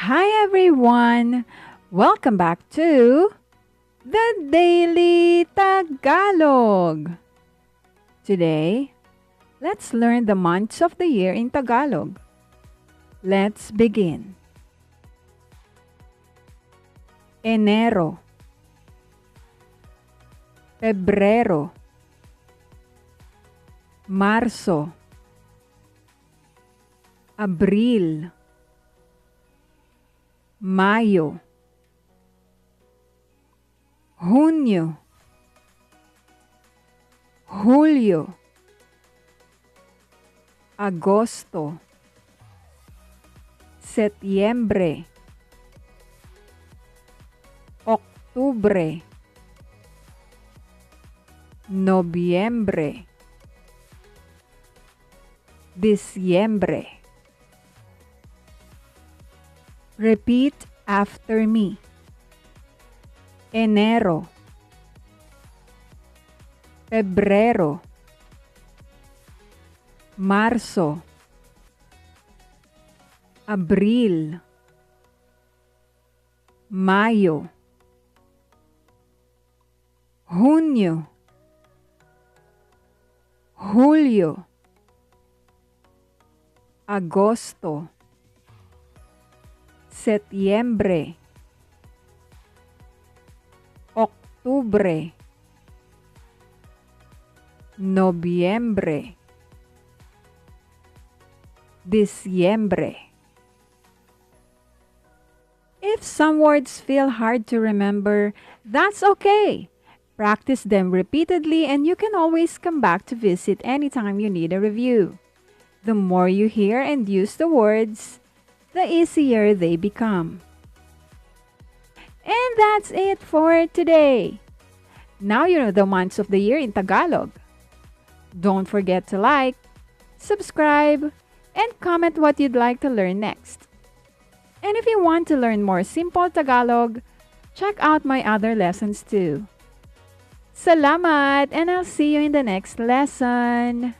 Hi everyone! Welcome back to the Daily Tagalog. Today, let's learn the months of the year in Tagalog. Let's begin. Enero, Pebrero, Marzo, Abril, Mayo, Junio, Julio, Agosto, Setyembre, Oktubre, Nobyembre, Disyembre. Repeat after me. Enero, Pebrero, Marzo, Abril, Mayo, Junio, Julio, Agosto, Setyembre, Oktubre, Nobyembre, Disyembre. If some words feel hard to remember, that's okay. Practice them repeatedly and you can always come back to visit anytime you need a review. The more you hear and use the words, the easier they become. And that's it for today. Now you know the months of the year in Tagalog. Don't forget to like, subscribe, and comment what you'd like to learn next. And if you want to learn more simple Tagalog, check out my other lessons too. Salamat, and I'll see you in the next lesson.